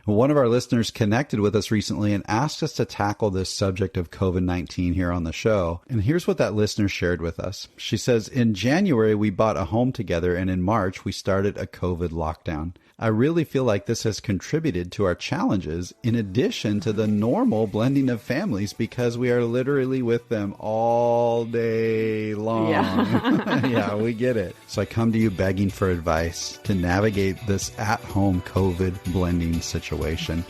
One of our listeners connected with us recently and asked us to tackle this subject of COVID-19 here on the show. And here's what that listener shared with us. She says, in January, we bought a home together, and in March, we started a COVID lockdown. I really feel like this has contributed to our challenges in addition to the normal blending of families because we are literally with them all day long. Yeah. Yeah, we get it. So I come to you begging for advice to navigate this at-home COVID blending situation.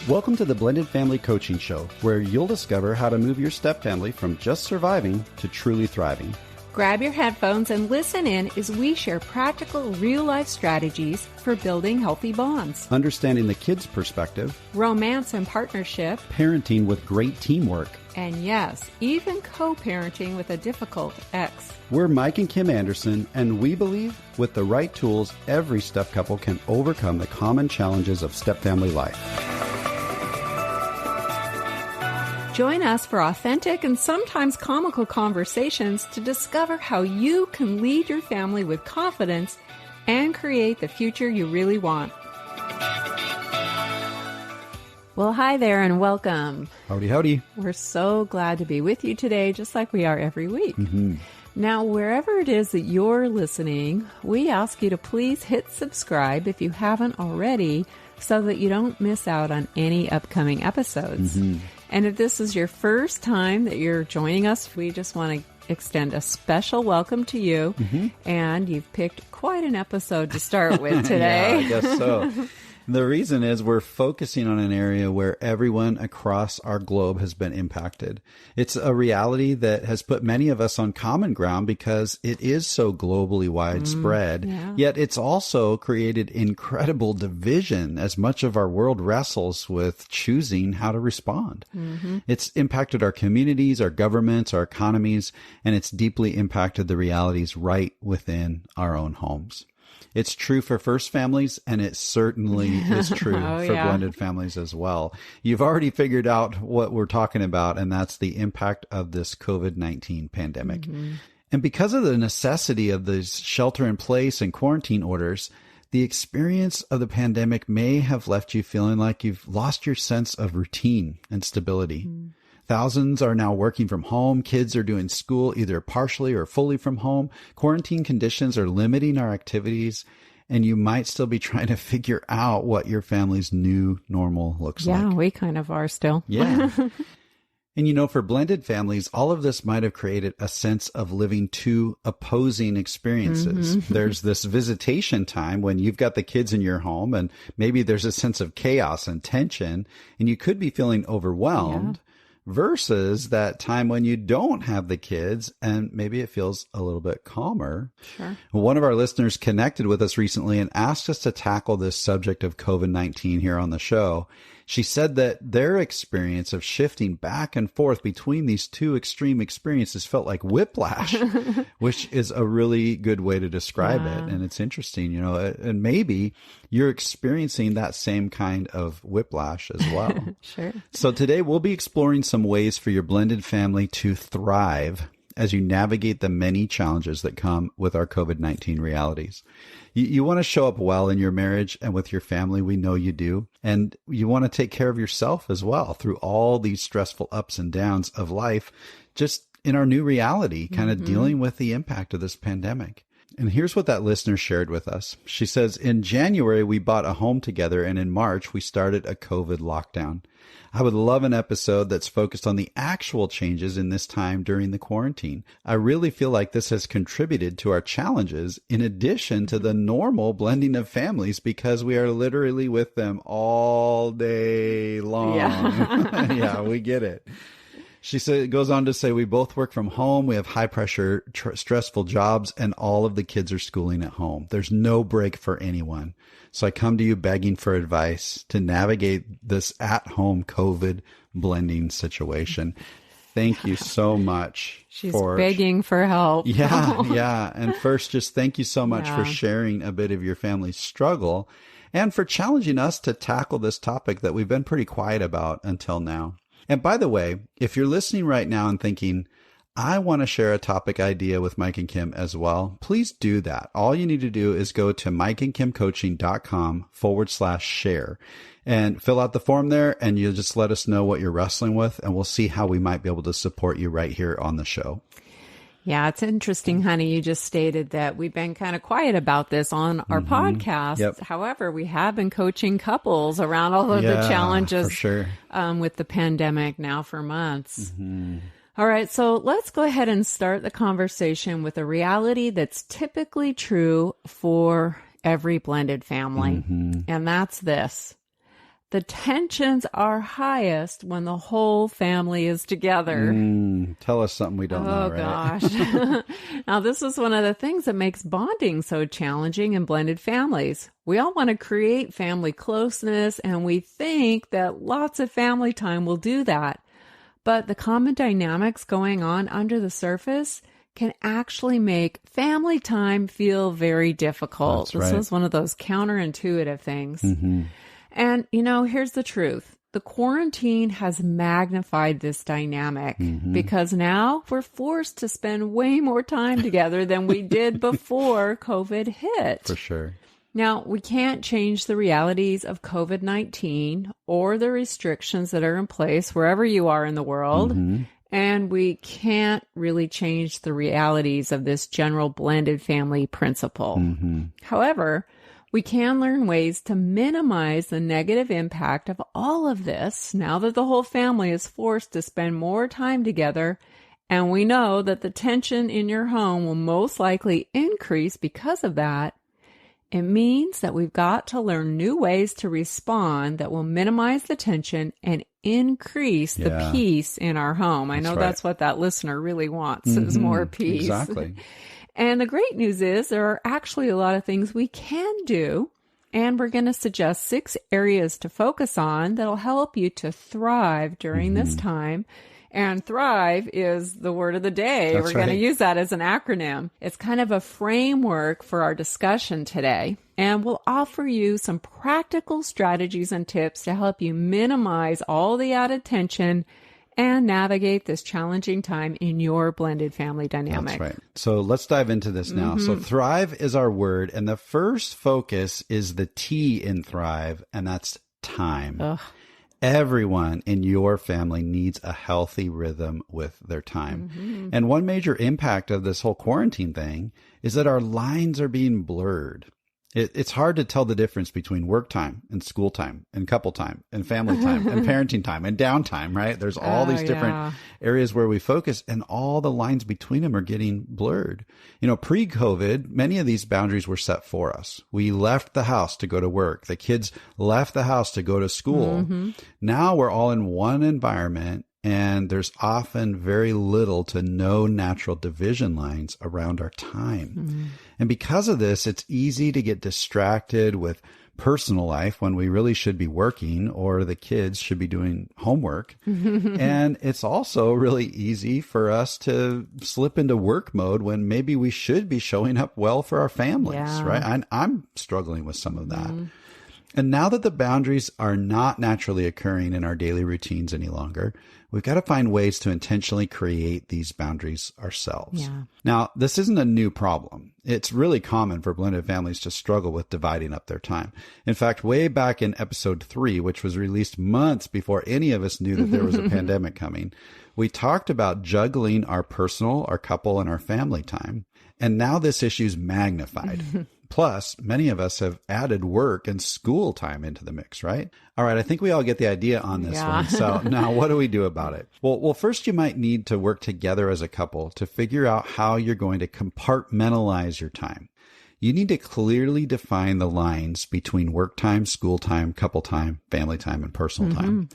Welcome to the Blended Family Coaching Show, where you'll discover how to move your stepfamily from just surviving to truly thriving. Grab your headphones and listen in as we share practical, real-life strategies for building healthy bonds, Understanding the kids' perspective, romance and partnership, parenting with great teamwork. and yes, even co-parenting with a difficult ex. We're Mike and Kim Anderson, and we believe with the right tools, every step couple can overcome the common challenges of stepfamily life. Join us for authentic and sometimes comical conversations to discover how you can lead your family with confidence and create the future you really want. Well, hi there and welcome. Howdy, howdy. We're so glad to be with you today, just like we are every week. Now, wherever it is that you're listening, we ask you to please hit subscribe if you haven't already so that you don't miss out on any upcoming episodes. And if this is your first time that you're joining us, we just want to extend a special welcome to you. And you've picked quite an episode to start with today. Yeah, I guess so. The reason is we're focusing on an area where everyone across our globe has been impacted. It's a reality that has put many of us on common ground because it is so globally widespread. Yet it's also created incredible division as much of our world wrestles with choosing how to respond. It's impacted our communities, our governments, our economies, and it's deeply impacted the realities right within our own homes. It's true for first families, and it certainly is true for blended families as well. You've already figured out what we're talking about, and that's the impact of this COVID-19 pandemic. And because of the necessity of these shelter-in-place and quarantine orders, the experience of the pandemic may have left you feeling like you've lost your sense of routine and stability. Thousands are now working from home. Kids are doing school either partially or fully from home. Quarantine conditions are limiting our activities, and you might still be trying to figure out what your family's new normal looks like. Yeah, we kind of are still. Yeah. And you know, for blended families, all of this might have created a sense of living two opposing experiences. There's this visitation time when you've got the kids in your home, and maybe there's a sense of chaos and tension, and you could be feeling overwhelmed. Versus that time when you don't have the kids and maybe it feels a little bit calmer. One of our listeners connected with us recently and asked us to tackle this subject of COVID-19 here on the show. She said that their experience of shifting back and forth between these two extreme experiences felt like whiplash, which is a really good way to describe it. And it's interesting, you know, and maybe you're experiencing that same kind of whiplash as well. So today we'll be exploring some ways for your blended family to thrive as you navigate the many challenges that come with our COVID-19 realities. You want to show up well in your marriage and with your family. We know you do. And you want to take care of yourself as well through all these stressful ups and downs of life, just in our new reality, kind of dealing with the impact of this pandemic. And here's what that listener shared with us. She says, in January, we bought a home together, and in March, we started a COVID lockdown. I would love an episode that's focused on the actual changes in this time during the quarantine. I really feel like this has contributed to our challenges in addition to the normal blending of families because we are literally with them all day long. Yeah, we get it. It goes on to say, we both work from home. We have high pressure, stressful jobs, and all of the kids are schooling at home. There's no break for anyone. So I come to you begging for advice to navigate this at-home COVID blending situation. Thank you so much. She's begging for help. Yeah. And first, just thank you so much for sharing a bit of your family's struggle and for challenging us to tackle this topic that we've been pretty quiet about until now. And by the way, if you're listening right now and thinking, I want to share a topic idea with Mike and Kim as well, please do that. All you need to do is go to mikeandkimcoaching.com/share and fill out the form there, and you'll just let us know what you're wrestling with, and we'll see how we might be able to support you right here on the show. Yeah, it's interesting, honey. You just stated that we've been kind of quiet about this on our podcast. Yep. However, we have been coaching couples around all of the challenges for sure. With the pandemic now for months. All right, so let's go ahead and start the conversation with a reality that's typically true for every blended family, and that's this. The tensions are highest when the whole family is together. Tell us something we don't know, right? Oh, gosh. Now, this is one of the things that makes bonding so challenging in blended families. We all want to create family closeness, and we think that lots of family time will do that. But the common dynamics going on under the surface can actually make family time feel very difficult. This is one of those counterintuitive things. And, here's the truth. The quarantine has magnified this dynamic because now we're forced to spend way more time together than we did before COVID hit. For sure. Now, we can't change the realities of COVID-19 or the restrictions that are in place wherever you are in the world. And we can't really change the realities of this general blended family principle. However, we can learn ways to minimize the negative impact of all of this now that the whole family is forced to spend more time together. And we know that the tension in your home will most likely increase because of that. It means that we've got to learn new ways to respond that will minimize the tension and increase the peace in our home. I know that's what that listener really wants is more peace. Exactly. And the great news is there are actually a lot of things we can do. And we're going to suggest 6 areas to focus on that'll help you to thrive during this time. And thrive is the word of the day. We're going to use that as an acronym. It's kind of a framework for our discussion today. And we'll offer you some practical strategies and tips to help you minimize all the added tension and navigate this challenging time in your blended family dynamic. That's right. So let's dive into this now. So thrive is our word, and the first focus is the T in thrive, and that's time. Everyone in your family needs a healthy rhythm with their time. And one major impact of this whole quarantine thing is that our lines are being blurred. It's hard to tell the difference between work time and school time and couple time and family time and parenting time and downtime, right? There's all these different areas where we focus, and all the lines between them are getting blurred. Pre-COVID, many of these boundaries were set for us. We left the house to go to work. The kids left the house to go to school. Now we're all in one environment, and there's often very little to no natural division lines around our time. And because of this, it's easy to get distracted with personal life when we really should be working, or the kids should be doing homework. And it's also really easy for us to slip into work mode when maybe we should be showing up well for our families, right? I'm struggling with some of that. And now that the boundaries are not naturally occurring in our daily routines any longer, we've got to find ways to intentionally create these boundaries ourselves. Now, this isn't a new problem. It's really common for blended families to struggle with dividing up their time. In fact, way back in episode 3, which was released months before any of us knew that there was a pandemic coming, we talked about juggling our personal, our couple, and our family time. And now this issue's magnified. Plus, many of us have added work and school time into the mix, right? All right, I think we all get the idea on this one. So now what do we do about it? Well, first you might need to work together as a couple to figure out how you're going to compartmentalize your time. You need to clearly define the lines between work time, school time, couple time, family time, and personal time.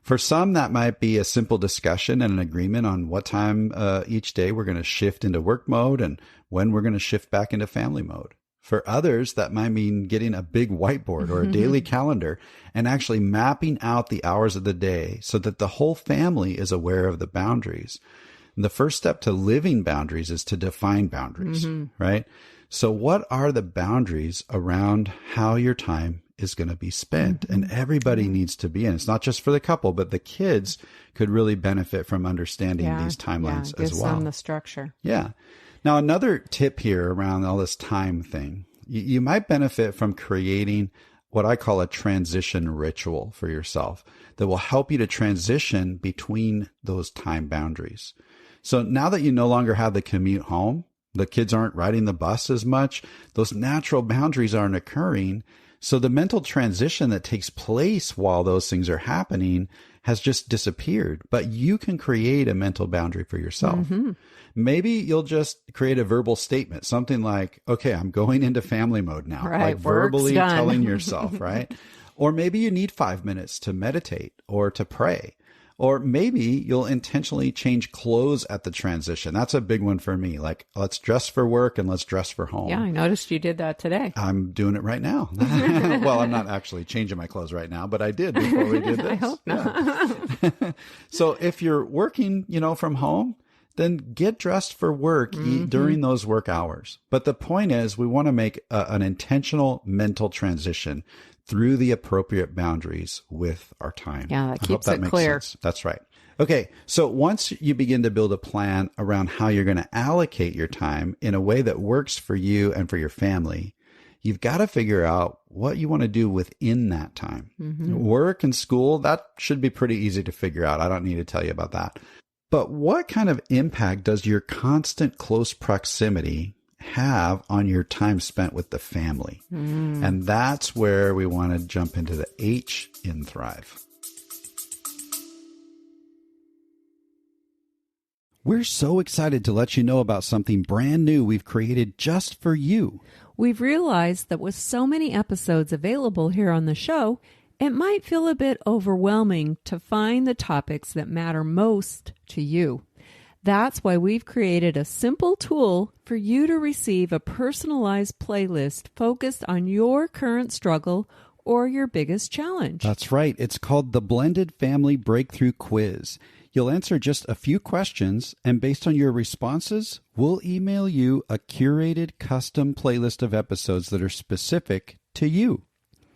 For some, that might be a simple discussion and an agreement on what time each day we're going to shift into work mode and when we're going to shift back into family mode. For others, that might mean getting a big whiteboard or a daily calendar and actually mapping out the hours of the day so that the whole family is aware of the boundaries. And the first step to living boundaries is to define boundaries, right? So what are the boundaries around how your time is going to be spent, and everybody needs to be in. It's not just for the couple, but the kids could really benefit from understanding these timelines as well. Gives them the structure. Yeah. Now, another tip here around all this time thing, you might benefit from creating what I call a transition ritual for yourself that will help you to transition between those time boundaries. So now that you no longer have the commute home, the kids aren't riding the bus as much, those natural boundaries aren't occurring. So the mental transition that takes place while those things are happening has just disappeared. But you can create a mental boundary for yourself. Maybe you'll just create a verbal statement, something like, okay, I'm going into family mode now, like verbally telling yourself, right? Or maybe you need 5 minutes to meditate or to pray. Or maybe you'll intentionally change clothes at the transition. That's a big one for me. Like, let's dress for work and let's dress for home. Yeah, I noticed you did that today. I'm doing it right now. Well, I'm not actually changing my clothes right now, but I did before we did this. I hope not. Yeah. So if you're working, from home, then get dressed for work during those work hours. But the point is, we want to make an intentional mental transition through the appropriate boundaries with our time. Yeah, that keeps it clear. Sense. That's right. Okay, so once you begin to build a plan around how you're going to allocate your time in a way that works for you and for your family, you've got to figure out what you want to do within that time. Work and school, that should be pretty easy to figure out. I don't need to tell you about that. But what kind of impact does your constant close proximity have on your time spent with the family? And that's where we want to jump into the H in Thrive. We're so excited to let you know about something brand new we've created just for you. We've realized that with so many episodes available here on the show, it might feel a bit overwhelming to find the topics that matter most to you. That's why we've created a simple tool for you to receive a personalized playlist focused on your current struggle or your biggest challenge. That's right. It's called the Blended Family Breakthrough Quiz. You'll answer just a few questions, and based on your responses, we'll email you a curated custom playlist of episodes that are specific to you.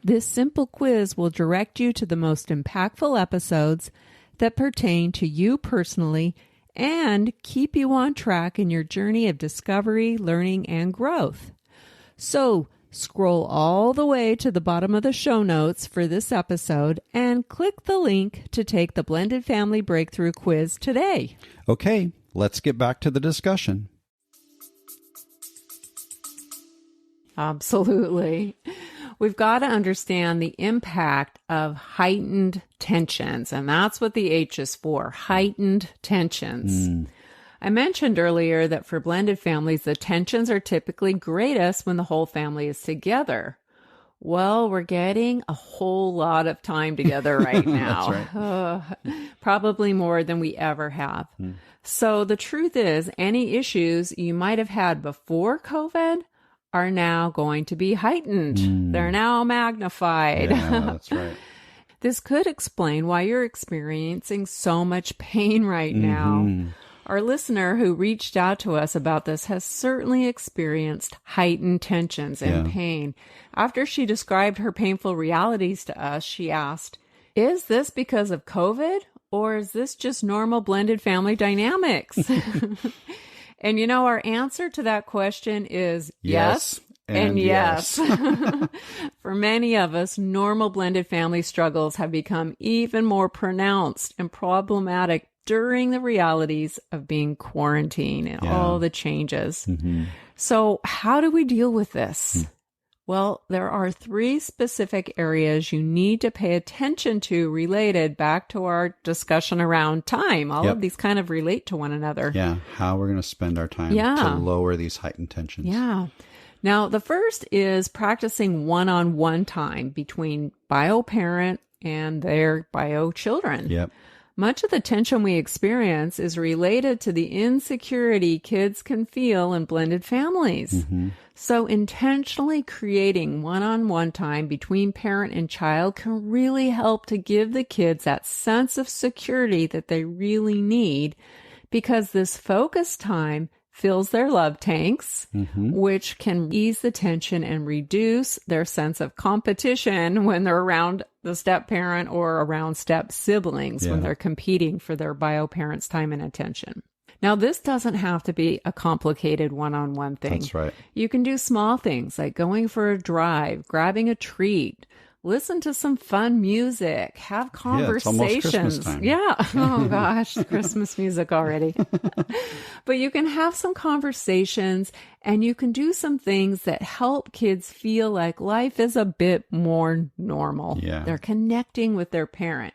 This simple quiz will direct you to the most impactful episodes that pertain to you personally and keep you on track in your journey of discovery, learning, and growth. So, scroll all the way to the bottom of the show notes for this episode and click the link to take the Blended Family Breakthrough Quiz today. Okay, let's get back to the discussion. Absolutely. We've got to understand the impact of heightened tensions, and that's what the H is for, heightened tensions. I mentioned earlier that for blended families, the tensions are typically greatest when the whole family is together. Well, we're getting a whole lot of time together right now. That's right. Probably more than we ever have. So the truth is, any issues you might have had before COVID are now going to be heightened. They're now magnified. Yeah, that's right. This could explain why you're experiencing so much pain right now. Our listener who reached out to us about this has certainly experienced heightened tensions and pain. After she described her painful realities to us, she asked, "Is this because of COVID, or is this just normal blended family dynamics?" And our answer to that question is yes and yes. For many of us, normal blended family struggles have become even more pronounced and problematic during the realities of being quarantined and all the changes. So how do we deal with this? Well, there are 3 specific areas you need to pay attention to related back to our discussion around time. All of these kind of relate to one another. Yeah, how we're going to spend our time to lower these heightened tensions. Yeah. Now, the first is practicing one-on-one time between bio parent and their bio children. Yep. Much of the tension we experience is related to the insecurity kids can feel in blended families. So intentionally creating one-on-one time between parent and child can really help to give the kids that sense of security that they really need, because this focused time fills their love tanks, which can ease the tension and reduce their sense of competition when they're around the step parent or around step siblings when they're competing for their bio parent's time and attention. Now, this doesn't have to be a complicated one-on-one thing. That's right. You can do small things like going for a drive, grabbing a treat, listen to some fun music, have conversations. Yeah, it's almost Christmas time. Yeah. Oh, gosh, Christmas music already. But you can have some conversations and you can do some things that help kids feel like life is a bit more normal. Yeah. They're connecting with their parent.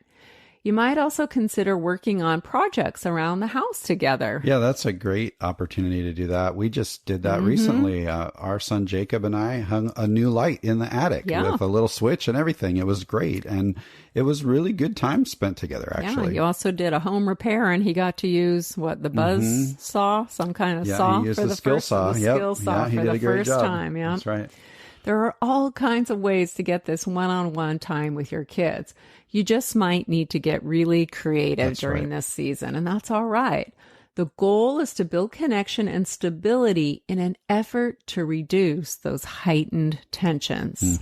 You might also consider working on projects around the house together. Yeah, that's a great opportunity to do that. We just did that recently. Our son Jacob and I hung a new light in the attic with a little switch and everything. It was great. And it was really good time spent together, actually. Yeah, you also did a home repair, and he got to use, the buzz saw? Some kind of saw? He used for the skill saw. Skill saw he for did the a great first job. time. Yeah, that's right. There are all kinds of ways to get this one-on-one time with your kids. You just might need to get really creative during this season, and that's all right. The goal is to build connection and stability in an effort to reduce those heightened tensions.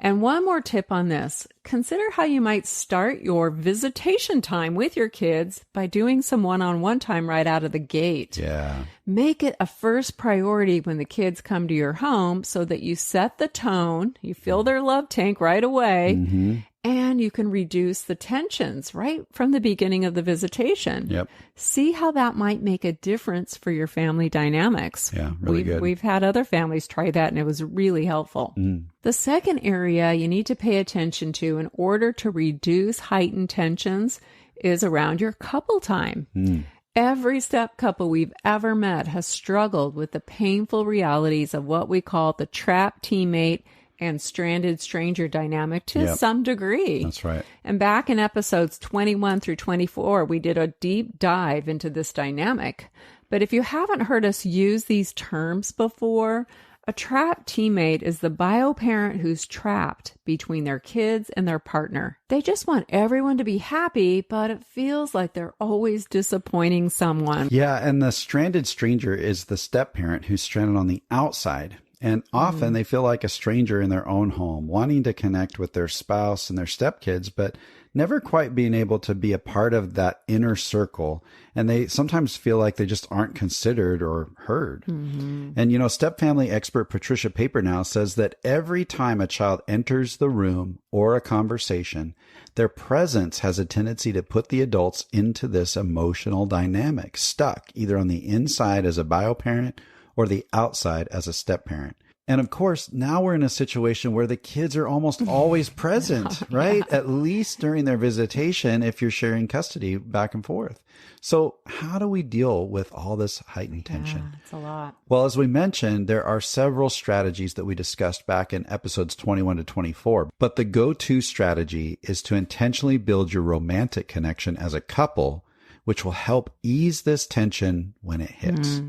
And one more tip on this. Consider how you might start your visitation time with your kids by doing some one-on-one time right out of the gate. Yeah. Make it a first priority when the kids come to your home so that you set the tone, you fill their love tank right away, and you can reduce the tensions right from the beginning of the visitation. Yep. See how that might make a difference for your family dynamics. Yeah, really good. We've had other families try that, and it was really helpful. The second area you need to pay attention to in order to reduce heightened tensions is around your couple time. Every step couple we've ever met has struggled with the painful realities of what we call the trapped teammate and stranded stranger dynamic to some degree. That's right. And back in episodes 21 through 24, we did a deep dive into this dynamic. But if you haven't heard us use these terms before, a trapped teammate is the bio parent who's trapped between their kids and their partner. They just want everyone to be happy, but it feels like they're always disappointing someone. Yeah, and the stranded stranger is the step parent who's stranded on the outside. And often they feel like a stranger in their own home, wanting to connect with their spouse and their stepkids, but never quite being able to be a part of that inner circle. And they sometimes feel like they just aren't considered or heard. And, step family expert Patricia Papernow says that every time a child enters the room or a conversation, their presence has a tendency to put the adults into this emotional dynamic, stuck either on the inside as a bio parent or the outside as a step parent. And of course, now we're in a situation where the kids are almost always present, right? At least during their visitation, if you're sharing custody back and forth. So how do we deal with all this heightened tension? Yeah, it's a lot. Well, as we mentioned, there are several strategies that we discussed back in episodes 21 to 24. But the go-to strategy is to intentionally build your romantic connection as a couple, which will help ease this tension when it hits.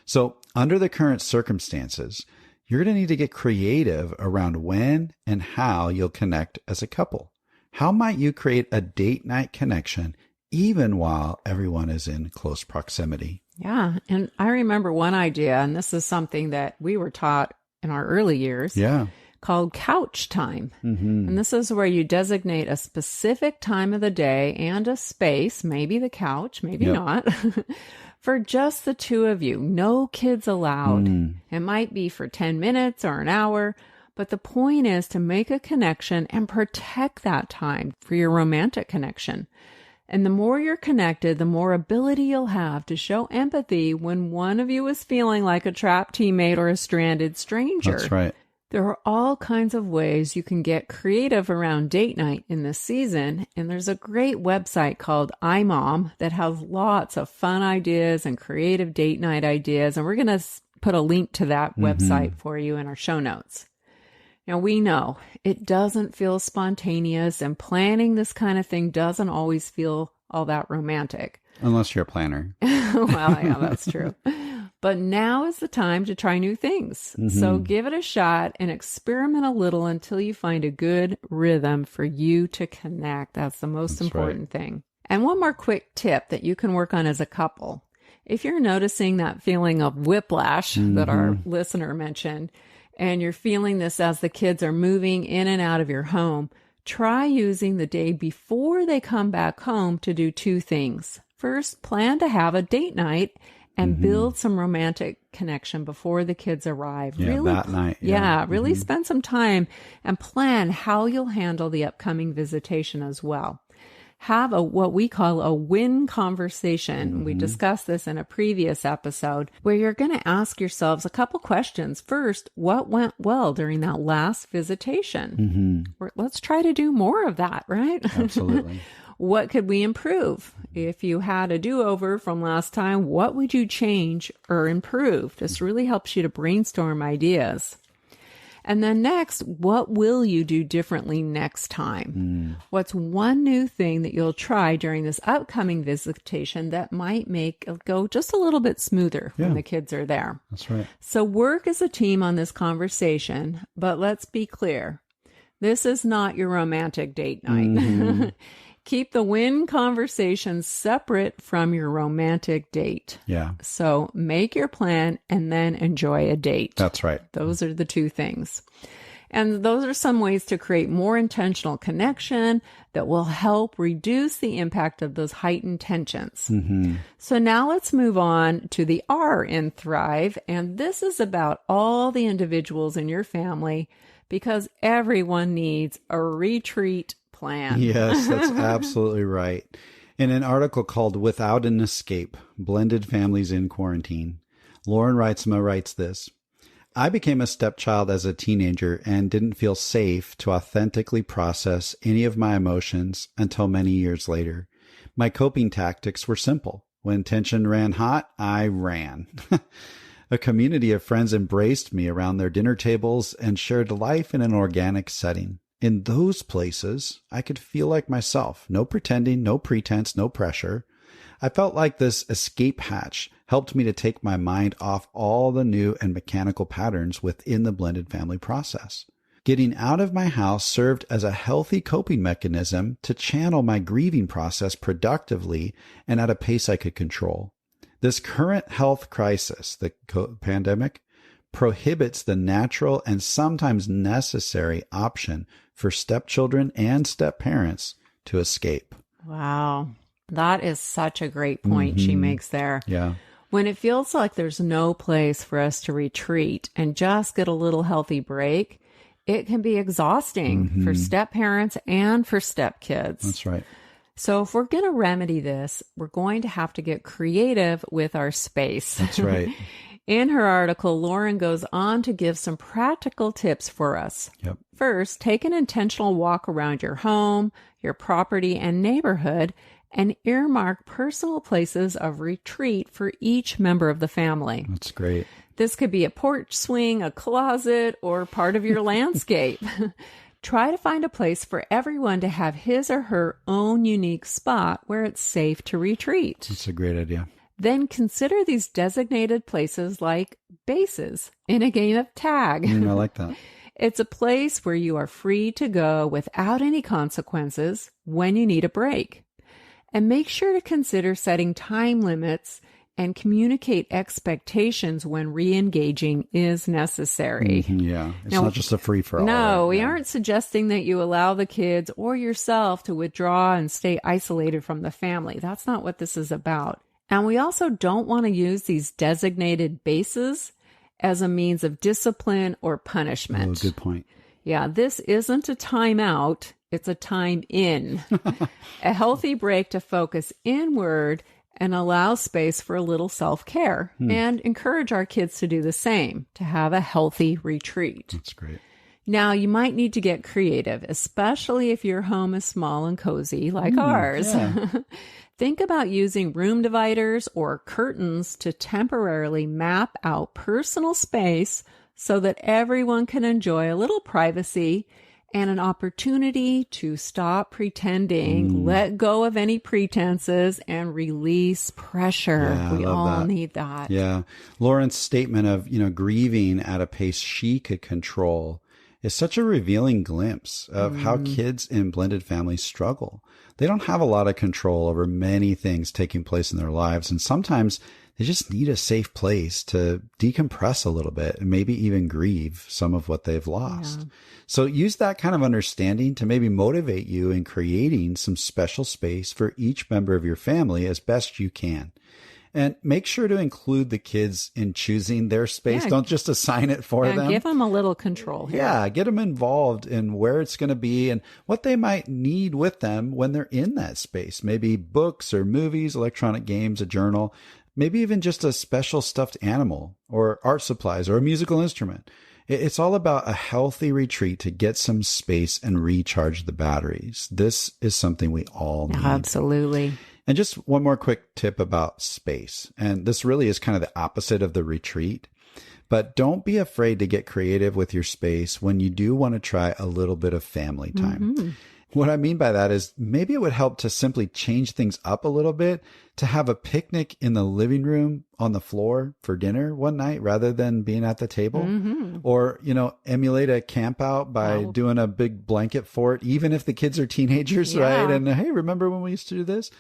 So under the current circumstances, you're going to need to get creative around when and how you'll connect as a couple. How might you create a date night connection even while everyone is in close proximity? Yeah. And I remember one idea, and this is something that we were taught in our early years. Called couch time. And this is where you designate a specific time of the day and a space, maybe the couch, maybe not, for just the two of you. No kids allowed. It might be for 10 minutes or an hour, but the point is to make a connection and protect that time for your romantic connection. And the more you're connected, the more ability you'll have to show empathy when one of you is feeling like a trapped teammate or a stranded stranger. That's right. There are all kinds of ways you can get creative around date night in this season, and there's a great website called iMom that has lots of fun ideas and creative date night ideas, and we're going to put a link to that website for you in our show notes. Now, we know it doesn't feel spontaneous, and planning this kind of thing doesn't always feel all that romantic. Unless you're a planner. Well, yeah, that's true. But now is the time to try new things. So give it a shot and experiment a little until you find a good rhythm for you to connect. That's the most important thing. And one more quick tip that you can work on as a couple If you're noticing that feeling of whiplash that our listener mentioned, and you're feeling this as the kids are moving in and out of your home, try using the day before they come back home to do two things. First, plan to have a date night and build some romantic connection before the kids arrive. Yeah, really, that night. Really spend some time and plan how you'll handle the upcoming visitation as well. Have what we call a win conversation. We discussed this in a previous episode, where you're going to ask yourselves a couple questions. First, what went well during that last visitation? Let's try to do more of that, right? Absolutely. What could we improve? If you had a do-over from last time, what would you change or improve? This really helps you to brainstorm ideas. And then next, what will you do differently next time? What's one new thing that you'll try during this upcoming visitation that might make it go just a little bit smoother when the kids are there? That's right. So work as a team on this conversation, but let's be clear. This is not your romantic date night. Keep the win conversations separate from your romantic date. Yeah. So make your plan and then enjoy a date. That's right. Those are the two things. And those are some ways to create more intentional connection that will help reduce the impact of those heightened tensions. So now let's move on to the R in Thrive. And this is about all the individuals in your family, because everyone needs a retreat plan. Yes, that's absolutely right. In an article called Without an Escape, Blended Families in Quarantine, Lauren Reitzma writes this: I became a stepchild as a teenager and didn't feel safe to authentically process any of my emotions until many years later. My coping tactics were simple. When tension ran hot, I ran. A community of friends embraced me around their dinner tables and shared life in an organic setting. In those places, I could feel like myself. No pretending, no pretense, no pressure. I felt like this escape hatch helped me to take my mind off all the new and mechanical patterns within the blended family process. Getting out of my house served as a healthy coping mechanism to channel my grieving process productively and at a pace I could control. This current health crisis, the pandemic, prohibits the natural and sometimes necessary option for stepchildren and stepparents to escape. Wow. That is such a great point she makes there. Yeah. When it feels like there's no place for us to retreat and just get a little healthy break, it can be exhausting for step-parents and for step-kids. That's right. So if we're going to remedy this, we're going to have to get creative with our space. That's right. In her article, Lauren goes on to give some practical tips for us. Yep. First, take an intentional walk around your home, your property, and neighborhood, and earmark personal places of retreat for each member of the family. That's great. This could be a porch swing, a closet, or part of your landscape. Try to find a place for everyone to have his or her own unique spot where it's safe to retreat. That's a great idea. Then consider these designated places like bases in a game of tag. I like that. It's a place where you are free to go without any consequences when you need a break. And make sure to consider setting time limits and communicate expectations when re-engaging is necessary. Yeah. It's not just a free-for-all. No, right? we aren't suggesting that you allow the kids or yourself to withdraw and stay isolated from the family. That's not what this is about. And we also don't want to use these designated bases as a means of discipline or punishment. Oh, good point. Yeah, this isn't a timeout. It's a time in. A healthy break to focus inward and allow space for a little self-care and encourage our kids to do the same, to have a healthy retreat. That's great. Now, you might need to get creative, especially if your home is small and cozy like ours. Yeah. Think about using room dividers or curtains to temporarily map out personal space so that everyone can enjoy a little privacy and an opportunity to stop pretending, let go of any pretenses, and release pressure. Yeah, we all need that. Yeah. Lauren's statement of, grieving at a pace she could control is such a revealing glimpse of how kids in blended families struggle. They don't have a lot of control over many things taking place in their lives, and sometimes they just need a safe place to decompress a little bit and maybe even grieve some of what they've lost. Yeah. So use that kind of understanding to maybe motivate you in creating some special space for each member of your family as best you can. And make sure to include the kids in choosing their space. Don't just assign it for them. Give them a little control here. Yeah, get them involved in where it's going to be and what they might need with them when they're in that space. Maybe books or movies, electronic games, a journal, maybe even just a special stuffed animal or art supplies or a musical instrument. It's all about a healthy retreat to get some space and recharge the batteries. This is something we all need. Absolutely. And just one more quick tip about space. And this really is kind of the opposite of the retreat. But don't be afraid to get creative with your space when you do want to try a little bit of family time. Mm-hmm. What I mean by that is maybe it would help to simply change things up a little bit, to have a picnic in the living room on the floor for dinner one night rather than being at the table. Mm-hmm. Or, emulate a camp out by doing a big blanket fort, even if the kids are teenagers, right? And hey, remember when we used to do this?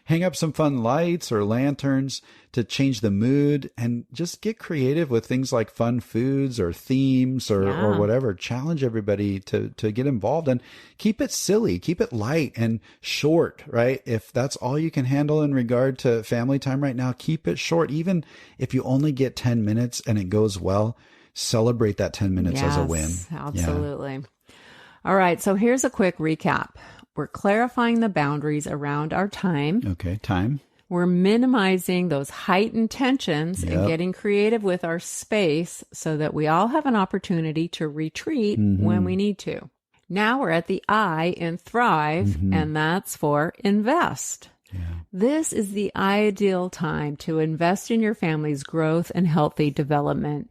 Hang up some fun lights or lanterns to change the mood and just get creative with things like fun foods or themes or whatever. Challenge everybody to get involved and keep it silly, keep it light and short, right? If that's all you can handle in regard to family time right now, keep it short. Even if you only get 10 minutes and it goes well, celebrate that 10 minutes as a win. Absolutely. Yeah. All right. So here's a quick recap. We're clarifying the boundaries around our time. Okay, time. We're minimizing those heightened tensions and getting creative with our space so that we all have an opportunity to retreat when we need to. Now we're at the I in Thrive, and that's for invest. Yeah. This is the ideal time to invest in your family's growth and healthy development.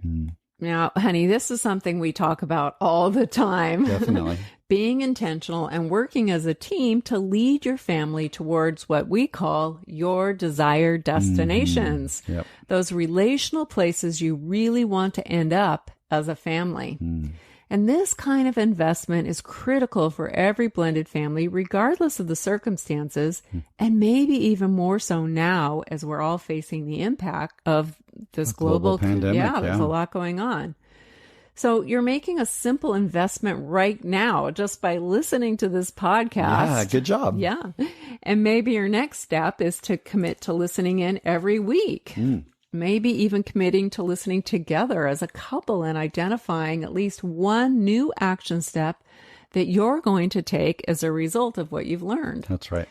Now, honey, this is something we talk about all the time. Definitely. Being intentional and working as a team to lead your family towards what we call your desired destinations. Yep. Those relational places you really want to end up as a family. And this kind of investment is critical for every blended family, regardless of the circumstances, and maybe even more so now as we're all facing the impact of this global pandemic. Yeah, there's a lot going on. So you're making a simple investment right now just by listening to this podcast. Yeah, good job. Yeah. And maybe your next step is to commit to listening in every week. Maybe even committing to listening together as a couple and identifying at least one new action step that you're going to take as a result of what you've learned. That's right.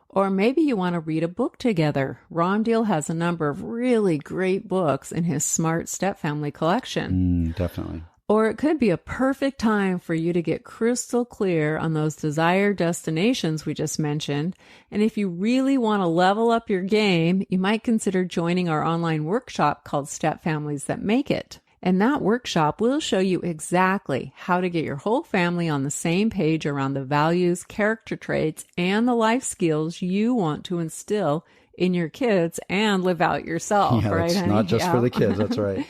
Or maybe you want to read a book together. Ron Deal has a number of really great books in his Smart Step Family collection. Definitely. Or it could be a perfect time for you to get crystal clear on those desired destinations we just mentioned. And if you really want to level up your game, you might consider joining our online workshop called Step Families That Make It. And that workshop will show you exactly how to get your whole family on the same page around the values, character traits, and the life skills you want to instill in your kids and live out yourself. Yeah, right, it's honey? not just for the kids. That's right.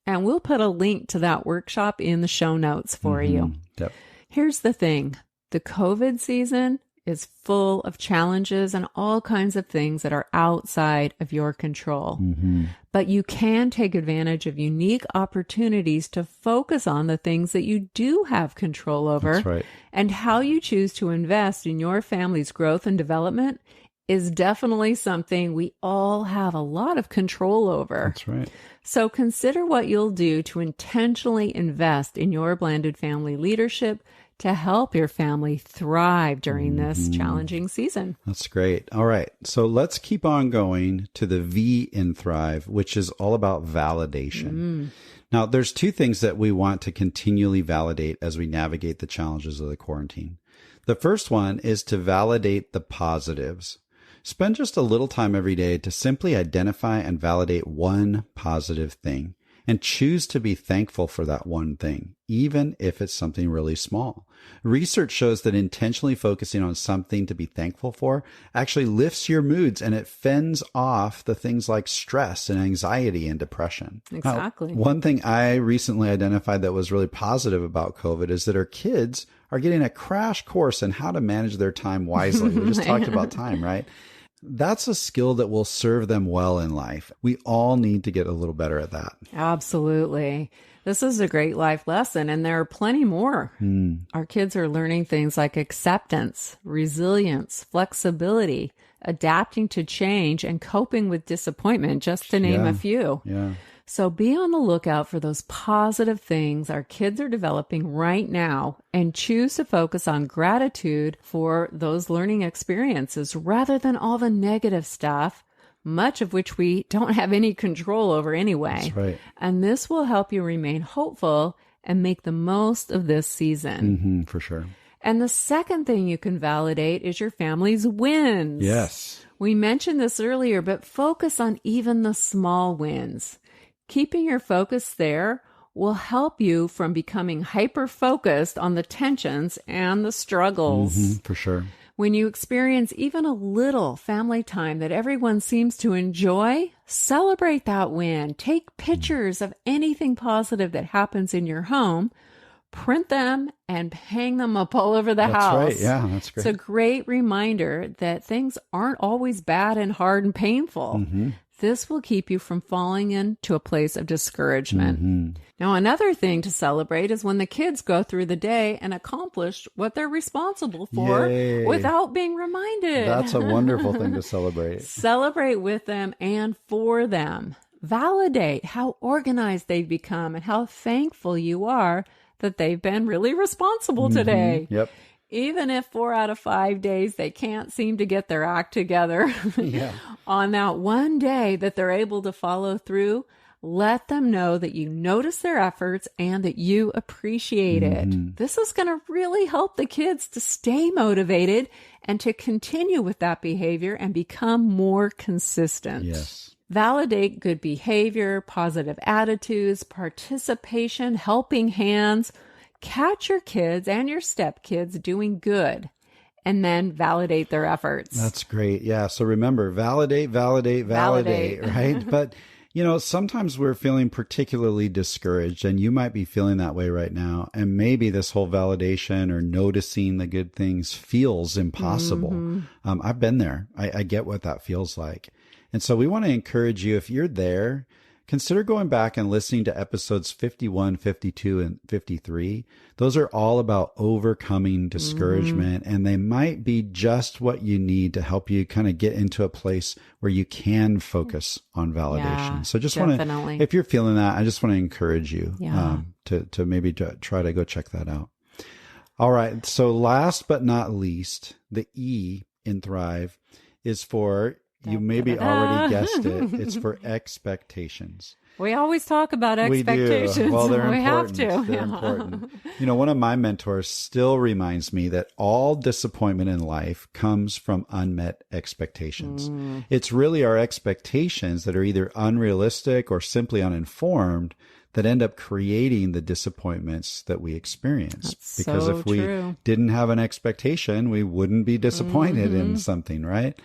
And we'll put a link to that workshop in the show notes for you. Yep. Here's the thing. The COVID season is full of challenges and all kinds of things that are outside of your control. But you can take advantage of unique opportunities to focus on the things that you do have control over. That's right. And how you choose to invest in your family's growth and development is definitely something we all have a lot of control over. That's right. So consider what you'll do to intentionally invest in your blended family leadership to help your family thrive during this challenging season. That's great. All right. So let's keep on going to the V in Thrive, which is all about validation. Now, there's two things that we want to continually validate as we navigate the challenges of the quarantine. The first one is to validate the positives. Spend just a little time every day to simply identify and validate one positive thing. and choose to be thankful for that one thing, even if it's something really small. Research shows that intentionally focusing on something to be thankful for actually lifts your moods, and it fends off the things like stress and anxiety and depression. Exactly. Now, one thing I recently identified that was really positive about COVID is that our kids are getting a crash course in how to manage their time wisely. We just talked about time, right? That's a skill that will serve them well in life. We all need to get a little better at that. Absolutely. This is a great life lesson, and there are plenty more. Our kids are learning things like acceptance, resilience, flexibility, adapting to change, and coping with disappointment, just to name a few. Yeah. So be on the lookout for those positive things our kids are developing right now and choose to focus on gratitude for those learning experiences rather than all the negative stuff, much of which we don't have any control over anyway. That's right. And this will help you remain hopeful and make the most of this season. For sure. And the second thing you can validate is your family's wins. Yes. We mentioned this earlier, but focus on even the small wins. Keeping your focus there will help you from becoming hyper-focused on the tensions and the struggles. For sure. When you experience even a little family time that everyone seems to enjoy, celebrate that win. Take pictures of anything positive that happens in your home, print them, and hang them up all over the house. That's right. Yeah, that's great. It's a great reminder that things aren't always bad and hard and painful. This will keep you from falling into a place of discouragement. Now, another thing to celebrate is when the kids go through the day and accomplish what they're responsible for without being reminded. That's a wonderful thing to celebrate. Celebrate with them and for them. Validate how organized they've become and how thankful you are that they've been really responsible today. Yep. Even if 4 out of 5 days they can't seem to get their act together, on that one day that they're able to follow through, let them know that you notice their efforts and that you appreciate it. This is going to really help the kids to stay motivated and to continue with that behavior and become more consistent. Yes. Validate good behavior, positive attitudes, participation, helping hands. Catch your kids and your stepkids doing good, and then validate their efforts. That's great. Yeah. So remember, validate, right? But, sometimes we're feeling particularly discouraged, and you might be feeling that way right now. And maybe this whole validation or noticing the good things feels impossible. I've been there. I get what that feels like. And so we want to encourage you, if you're there, consider going back and listening to episodes 51, 52, and 53. Those are all about overcoming discouragement, and they might be just what you need to help you kind of get into a place where you can focus on validation. Yeah, so just want to, if you're feeling that, I just want to encourage you to maybe try to go check that out. All right. So last but not least, the E in Thrive is for, you maybe already guessed it, it's for expectations. We always talk about expectations. We do. Well, they're important. Have to. They're important. One of my mentors still reminds me that all disappointment in life comes from unmet expectations. It's really our expectations that are either unrealistic or simply uninformed that end up creating the disappointments that we experience. That's because so if we true. didn't have an expectation, we wouldn't be disappointed in something, right?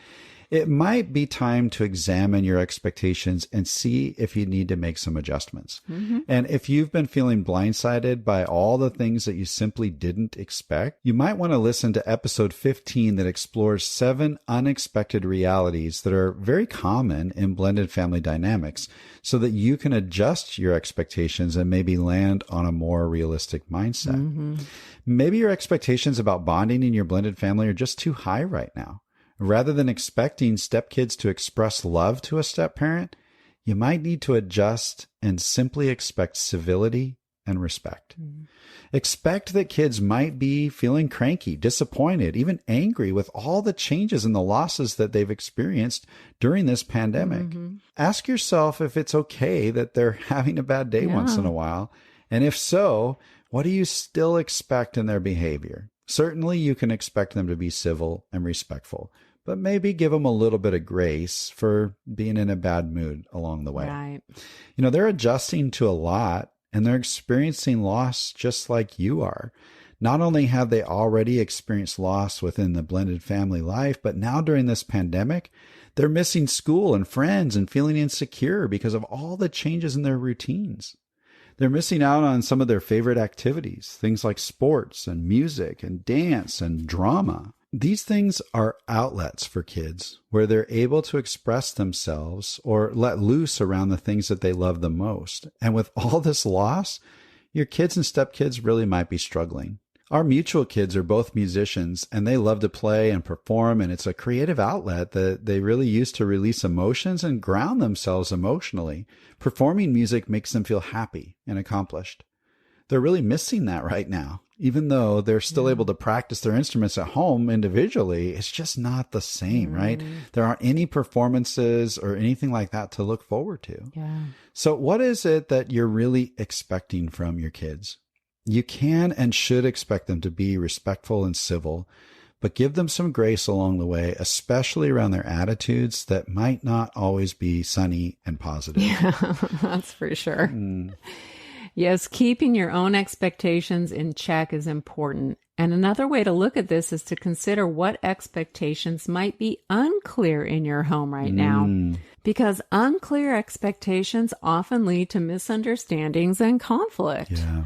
It might be time to examine your expectations and see if you need to make some adjustments. And if you've been feeling blindsided by all the things that you simply didn't expect, you might want to listen to episode 15 that explores 7 unexpected realities that are very common in blended family dynamics so that you can adjust your expectations and maybe land on a more realistic mindset. Maybe your expectations about bonding in your blended family are just too high right now. Rather than expecting stepkids to express love to a step-parent, you might need to adjust and simply expect civility and respect. Expect that kids might be feeling cranky, disappointed, even angry with all the changes and the losses that they've experienced during this pandemic. Ask yourself if it's okay that they're having a bad day once in a while. And if so, what do you still expect in their behavior? Certainly, you can expect them to be civil and respectful, but maybe give them a little bit of grace for being in a bad mood along the way. Right. They're adjusting to a lot, and they're experiencing loss just like you are. Not only have they already experienced loss within the blended family life, but now during this pandemic, they're missing school and friends and feeling insecure because of all the changes in their routines. They're missing out on some of their favorite activities, things like sports and music and dance and drama. These things are outlets for kids where they're able to express themselves or let loose around the things that they love the most. And with all this loss, your kids and stepkids really might be struggling. Our mutual kids are both musicians, and they love to play and perform, and it's a creative outlet that they really use to release emotions and ground themselves emotionally. Performing music makes them feel happy and accomplished. They're really missing that right now. Even though they're still able to practice their instruments at home individually, it's just not the same, right? There aren't any performances or anything like that to look forward to. Yeah. So what is it that you're really expecting from your kids? You can and should expect them to be respectful and civil, but give them some grace along the way, especially around their attitudes that might not always be sunny and positive. Yeah, that's for sure. Yes, keeping your own expectations in check is important. And another way to look at this is to consider what expectations might be unclear in your home right now. Because unclear expectations often lead to misunderstandings and conflict. Yeah.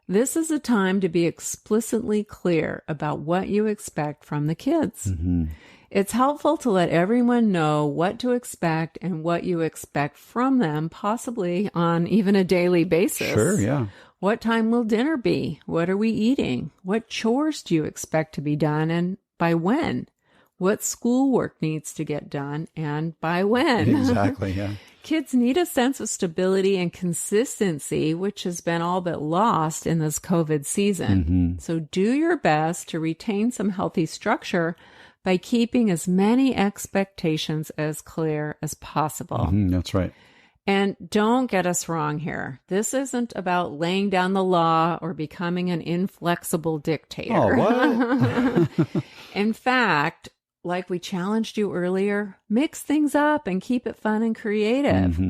This is a time to be explicitly clear about what you expect from the kids. It's helpful to let everyone know what to expect and what you expect from them, possibly on even a daily basis. Sure, yeah. What time will dinner be? What are we eating? What chores do you expect to be done and by when? What schoolwork needs to get done and by when? Exactly, yeah. Kids need a sense of stability and consistency, which has been all but lost in this COVID season. So do your best to retain some healthy structure by keeping as many expectations as clear as possible. That's right. And don't get us wrong here. This isn't about laying down the law or becoming an inflexible dictator. Oh, what? In fact, like we challenged you earlier, mix things up and keep it fun and creative.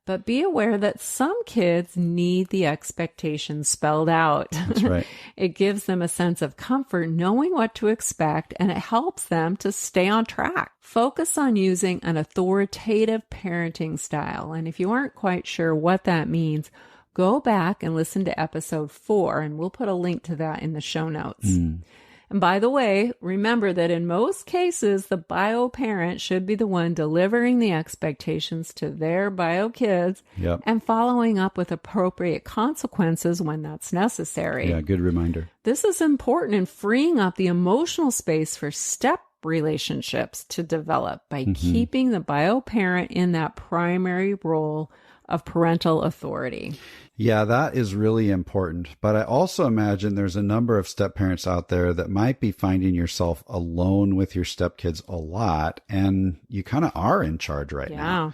But be aware that some kids need the expectations spelled out. That's right. It gives them a sense of comfort knowing what to expect, and it helps them to stay on track. Focus on using an authoritative parenting style. And if you aren't quite sure what that means, go back and listen to episode 4, and we'll put a link to that in the show notes. And by the way, remember that in most cases, the bio parent should be the one delivering the expectations to their bio kids and following up with appropriate consequences when that's necessary. Yeah, good reminder. This is important in freeing up the emotional space for step relationships to develop by keeping the bio parent in that primary role of parental authority. Yeah, that is really important. But I also imagine there's a number of step parents out there that might be finding yourself alone with your stepkids a lot, and you kind of are in charge right now.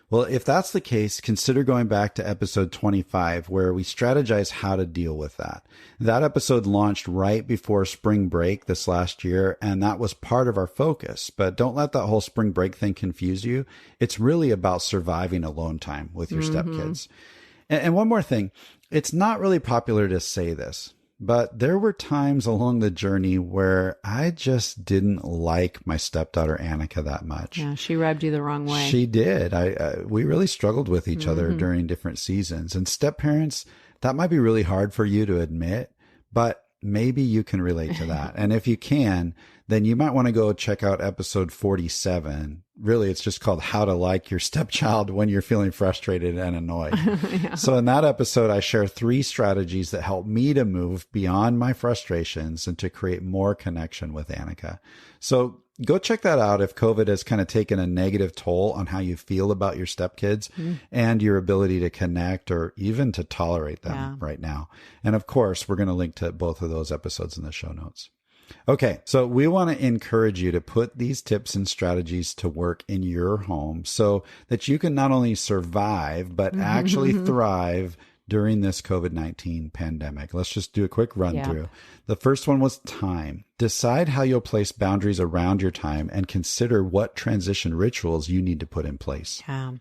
Well, if that's the case, consider going back to episode 25, where we strategize how to deal with that. That episode launched right before spring break this last year, and that was part of our focus. But don't let that whole spring break thing confuse you. It's really about surviving alone time with your stepkids. And one more thing, it's not really popular to say this, but there were times along the journey where I just didn't like my stepdaughter Annika that much. Yeah, she rubbed you the wrong way. She did. We really struggled with each other during different seasons. And step parents, that might be really hard for you to admit, but maybe you can relate to that. And if you can, then you might want to go check out episode 47. Really, it's just called How to Like Your Stepchild When You're Feeling Frustrated and Annoyed. So in that episode, I share 3 strategies that help me to move beyond my frustrations and to create more connection with Annika. So go check that out if COVID has kind of taken a negative toll on how you feel about your stepkids and your ability to connect or even to tolerate them right now. And of course, we're going to link to both of those episodes in the show notes. Okay, so we want to encourage you to put these tips and strategies to work in your home so that you can not only survive, but actually thrive during this COVID-19 pandemic. Let's just do a quick run through. The first one was time. Decide how you'll place boundaries around your time and consider what transition rituals you need to put in place. Yeah.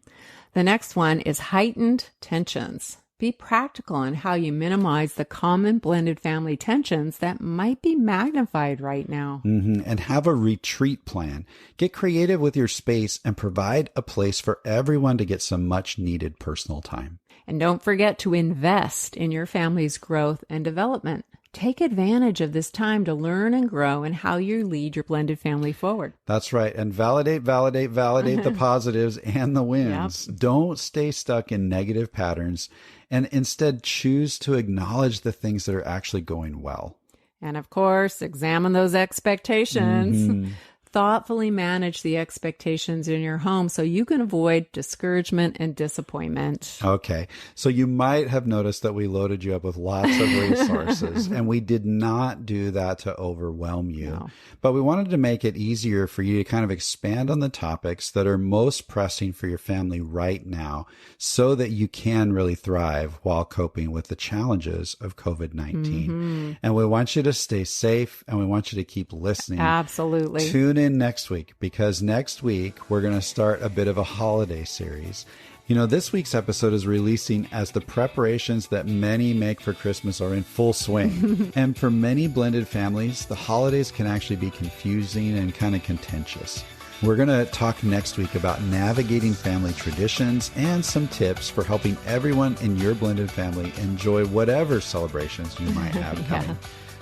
The next one is heightened tensions. Be practical in how you minimize the common blended family tensions that might be magnified right now. And have a retreat plan. Get creative with your space and provide a place for everyone to get some much needed personal time. And don't forget to invest in your family's growth and development. Take advantage of this time to learn and grow in how you lead your blended family forward. That's right. And validate the positives and the wins. Yep. Don't stay stuck in negative patterns and instead choose to acknowledge the things that are actually going well. And of course, examine those expectations. Thoughtfully manage the expectations in your home so you can avoid discouragement and disappointment. Okay. So you might have noticed that we loaded you up with lots of resources, and we did not do that to overwhelm you. No. But we wanted to make it easier for you to kind of expand on the topics that are most pressing for your family right now so that you can really thrive while coping with the challenges of COVID-19. And we want you to stay safe, and we want you to keep listening. Absolutely. Tune in next week, because next week we're going to start a bit of a holiday series. You know, this week's episode is releasing as the preparations that many make for Christmas are in full swing. And for many blended families, the holidays can actually be confusing and kind of contentious. We're going to talk next week about navigating family traditions and some tips for helping everyone in your blended family enjoy whatever celebrations you might have coming.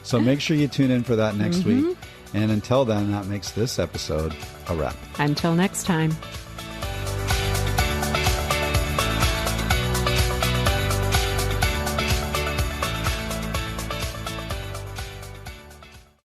So make sure you tune in for that next week. And until then, that makes this episode a wrap. Until next time.